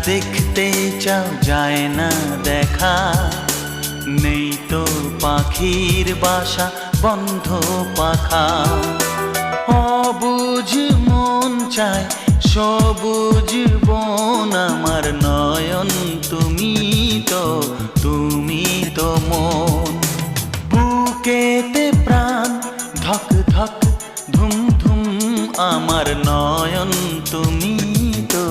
দেখতে চাও যায় না দেখা, নেই তো পাখির বাসা বন্ধ পাখা। অবুঝ মন চায় সবুজ বন, আমার নয়ন তুমি তো মন। বুকেতে প্রাণ ধক ধক ধুম ধুম, আমার নয়ন তুমি তো